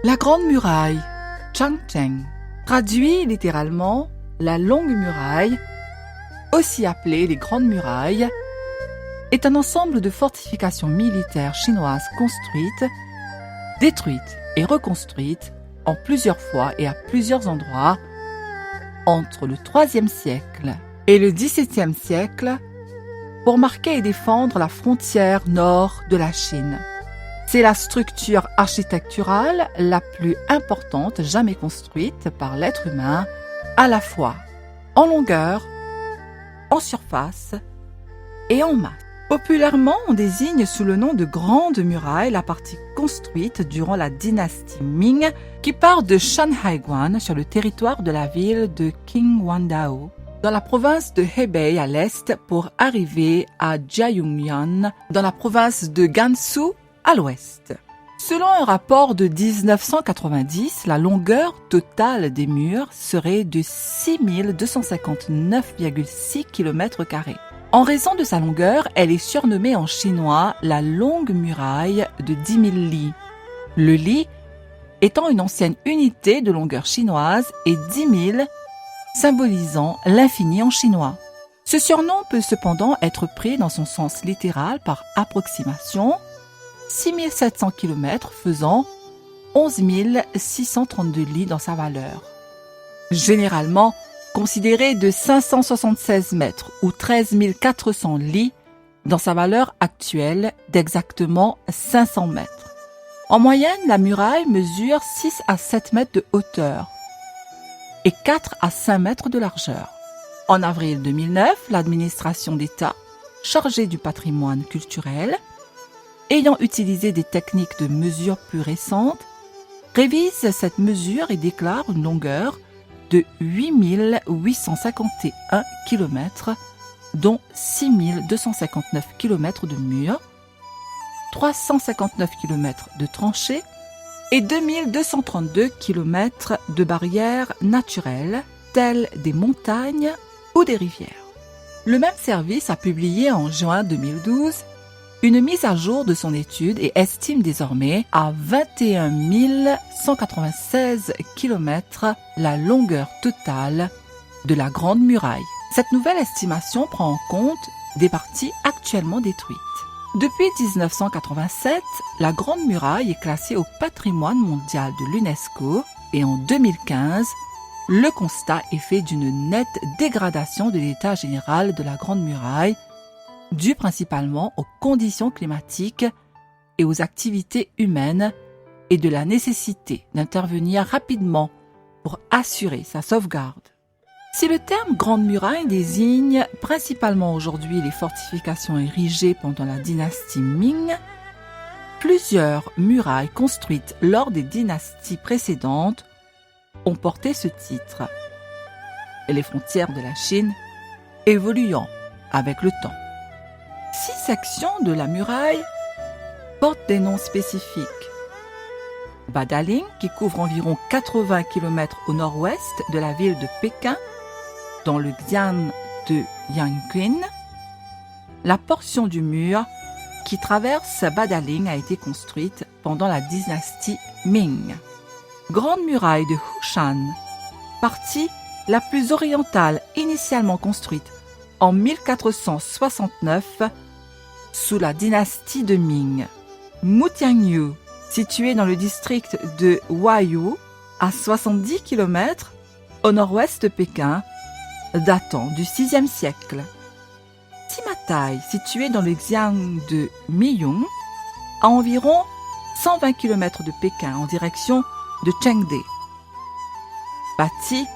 La Grande Muraille, Changcheng, traduit littéralement la Longue Muraille, aussi appelée les Grandes Murailles, est un ensemble de fortifications militaires chinoises construites, détruites et reconstruites en plusieurs fois et à plusieurs endroits entre le IIIe siècle et le XVIIe siècle pour marquer et défendre la frontière nord de la Chine. C'est la structure architecturale la plus importante jamais construite par l'être humain, à la fois en longueur, en surface et en masse. Populairement, on désigne sous le nom de Grande Muraille la partie construite durant la dynastie Ming qui part de Shanhaiguan sur le territoire de la ville de Qinhuangdao, dans la province de Hebei à l'est pour arriver à Jiayuan dans la province de Gansu à l'ouest. Selon un rapport de 1990, la longueur totale des murs serait de 6259,6 km². En raison de sa longueur, elle est surnommée en chinois la Longue Muraille de 10 000 lits. Le li étant une ancienne unité de longueur chinoise et 10 000 symbolisant l'infini en chinois. Ce surnom peut cependant être pris dans son sens littéral par approximation, 6700 km faisant 11 632 lits dans sa valeur. Généralement considéré de 576 mètres ou 13 400 lits dans sa valeur actuelle d'exactement 500 mètres. En moyenne, la muraille mesure 6 à 7 mètres de hauteur et 4 à 5 mètres de largeur. En avril 2009, l'administration d'État, chargée du patrimoine culturel, ayant utilisé des techniques de mesure plus récentes, révise cette mesure et déclare une longueur de 8 851 km, dont 6 259 km de murs, 359 km de tranchées et 2232 km de barrières naturelles, telles des montagnes ou des rivières. Le même service a publié en juin 2012 une mise à jour de son étude et estime désormais à 21 196 km la longueur totale de la Grande Muraille. Cette nouvelle estimation prend en compte des parties actuellement détruites. Depuis 1987, la Grande Muraille est classée au patrimoine mondial de l'UNESCO et en 2015, le constat est fait d'une nette dégradation de l'état général de la Grande Muraille, due principalement aux conditions climatiques et aux activités humaines et de la nécessité d'intervenir rapidement pour assurer sa sauvegarde. Si le terme Grande Muraille désigne principalement aujourd'hui les fortifications érigées pendant la dynastie Ming, plusieurs murailles construites lors des dynasties précédentes ont porté ce titre, et les frontières de la Chine évoluant avec le temps. 6 sections de la muraille portent des noms spécifiques. Badaling, qui couvre environ 80 km au nord-ouest de la ville de Pékin, dans le xian de Yanqing. La portion du mur qui traverse Badaling a été construite pendant la dynastie Ming. Grande muraille de Hushan, partie la plus orientale initialement construite en 1469 sous la dynastie de Ming. Mutianyu, situé dans le district de Huaiyu, à 70 km au nord-ouest de Pékin, datant du VIe siècle. Timatai, situé dans le xian de Miyong, à environ 120 km de Pékin en direction de Chengde. Bâtie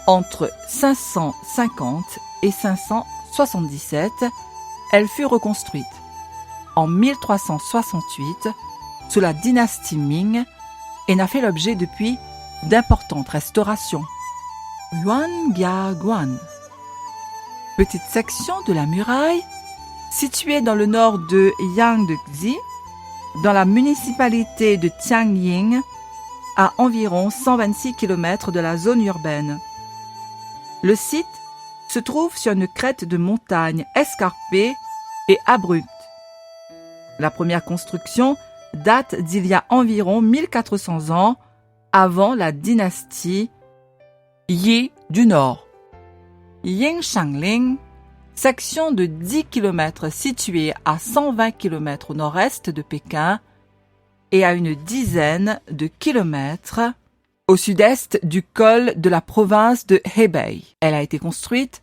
entre 550 et 577, elle fut reconstruite en 1368 sous la dynastie Ming et n'a fait l'objet depuis d'importantes restaurations. Yuanbiaguan, petite section de la muraille située dans le nord de Yangtze, dans la municipalité de Tianying, à environ 126 km de la zone urbaine. Le site se trouve sur une crête de montagne escarpée et abrupte. La première construction date d'il y a environ 1400 ans avant la dynastie Yi du Nord. Yingshangling, section de 10 km située à 120 km au nord-est de Pékin et à une dizaine de kilomètres au sud-est du col de la province de Hebei. Elle a été construite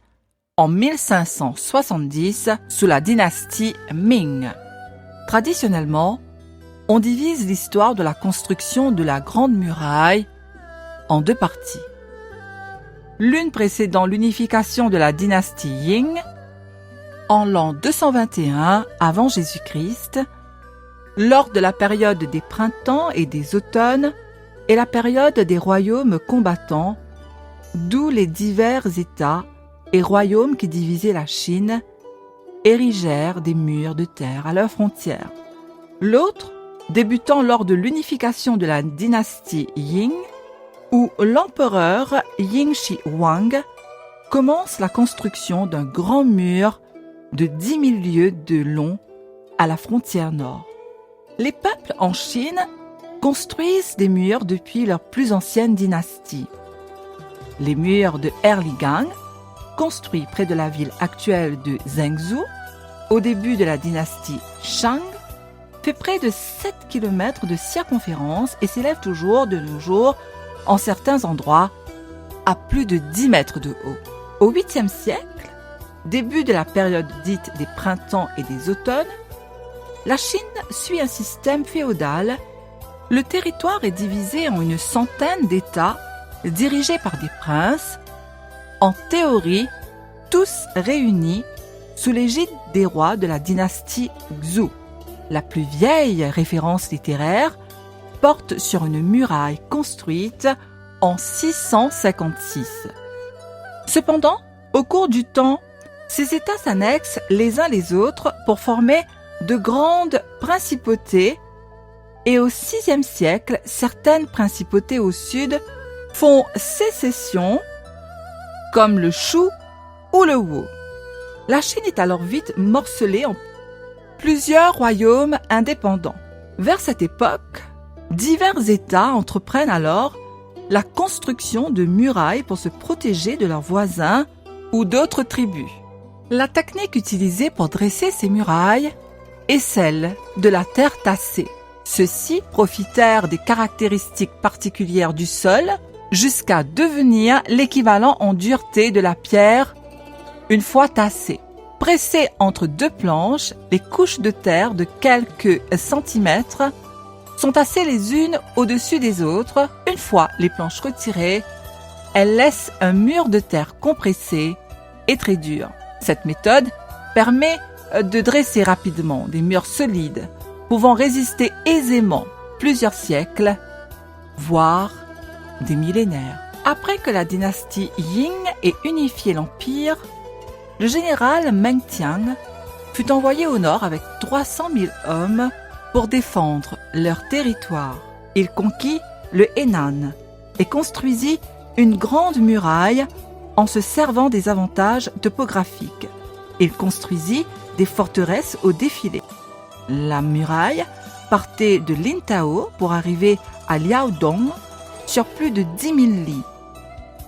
en 1570 sous la dynastie Ming. Traditionnellement, on divise l'histoire de la construction de la Grande Muraille en deux parties. L'une précédant l'unification de la dynastie Ying en l'an 221 avant Jésus-Christ, lors de la période des printemps et des automnes et la période des royaumes combattants, d'où les divers États et royaumes qui divisaient la Chine érigèrent des murs de terre à leurs frontières. L'autre, débutant lors de l'unification de la dynastie Ying, où l'empereur Ying Shi Huang commence la construction d'un grand mur de 10 000 lieues de long à la frontière nord. Les peuples en Chine construisent des murs depuis leur plus ancienne dynastie. Les murs de Erligang, construits près de la ville actuelle de Zhengzhou, au début de la dynastie Shang, fait près de 7 km de circonférence et s'élève toujours de nos jours, en certains endroits, à plus de 10 mètres de haut. Au 8e siècle, début de la période dite des printemps et des automnes, la Chine suit un système féodal. Le territoire est divisé en une centaine d'États dirigés par des princes, en théorie, tous réunis sous l'égide des rois de la dynastie Xu. La plus vieille référence littéraire porte sur une muraille construite en 656. Cependant, au cours du temps, ces États s'annexent les uns les autres pour former de grandes principautés et au VIe siècle, certaines principautés au sud font sécession comme le Shu ou le Wu. La Chine est alors vite morcelée en plusieurs royaumes indépendants. Vers cette époque, divers États entreprennent alors la construction de murailles pour se protéger de leurs voisins ou d'autres tribus. La technique utilisée pour dresser ces murailles est celle de la terre tassée. Ceux-ci profitèrent des caractéristiques particulières du sol jusqu'à devenir l'équivalent en dureté de la pierre une fois tassée. Pressées entre deux planches, les couches de terre de quelques centimètres sont tassées les unes au-dessus des autres. Une fois les planches retirées, elles laissent un mur de terre compressé et très dur. Cette méthode permet de dresser rapidement des murs solides, pouvant résister aisément plusieurs siècles, voire des millénaires. Après que la dynastie Ying ait unifié l'empire, le général Meng Tian fut envoyé au nord avec 300 000 hommes pour défendre leur territoire. Il conquit le Henan et construisit une grande muraille en se servant des avantages topographiques. Il construisit des forteresses au défilé. La muraille partait de Lintao pour arriver à Liaodong sur plus de 10 000 li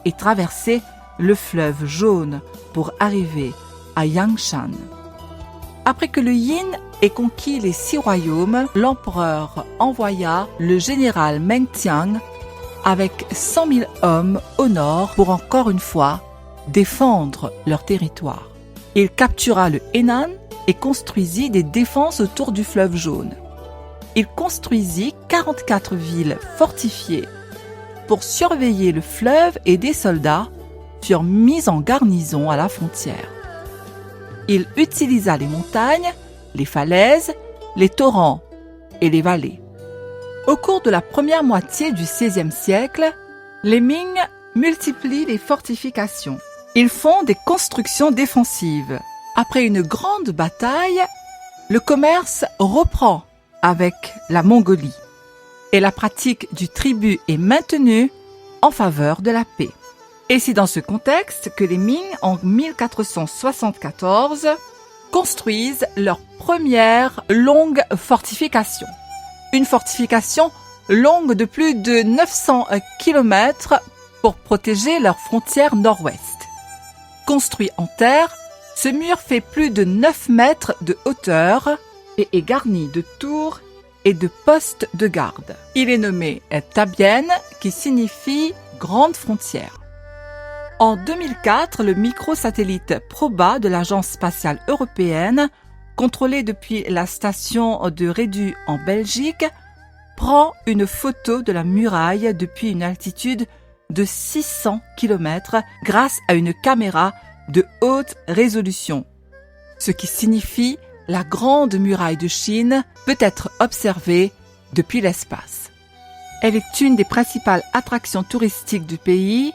et traversait le fleuve Jaune pour arriver à Yangshan. Après que le Yin ait conquis les 6 royaumes, l'empereur envoya le général Meng Tian avec 100 000 hommes au nord pour encore une fois défendre leur territoire. Il captura le Henan et construisit des défenses autour du fleuve Jaune. Il construisit 44 villes fortifiées pour surveiller le fleuve et des soldats furent mis en garnison à la frontière. Il utilisa les montagnes, les falaises, les torrents et les vallées. Au cours de la première moitié du XVIe siècle, les Ming multiplient les fortifications. Ils font des constructions défensives. Après une grande bataille, le commerce reprend avec la Mongolie et la pratique du tribut est maintenue en faveur de la paix. Et c'est dans ce contexte que les Ming, en 1474, construisent leur première longue fortification. Une fortification longue de plus de 900 km pour protéger leur frontière nord-ouest. Construit en terre, ce mur fait plus de 9 mètres de hauteur et est garni de tours et de postes de garde. Il est nommé Tabienne, qui signifie grande frontière. En 2004, le microsatellite Proba de l'Agence spatiale européenne, contrôlé depuis la station de Rédu en Belgique, prend une photo de la muraille depuis une altitude de 600 km grâce à une caméra de haute résolution, ce qui signifie la Grande Muraille de Chine peut être observée depuis l'espace. Elle est une des principales attractions touristiques du pays.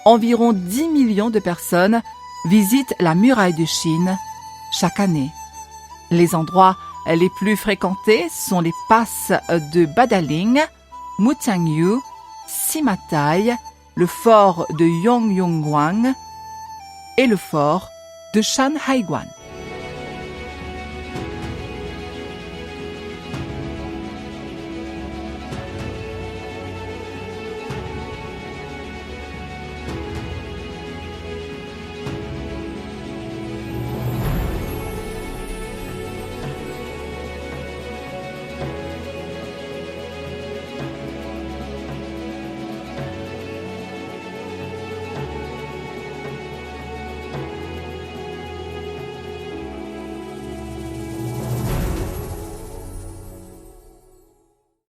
Environ 10 millions de personnes visitent la Muraille de Chine chaque année. Les endroits les plus fréquentés sont les passes de Badaling, Mutiangyu, Simatai, le fort de Yongyuan et le fort de Shanhaiguan.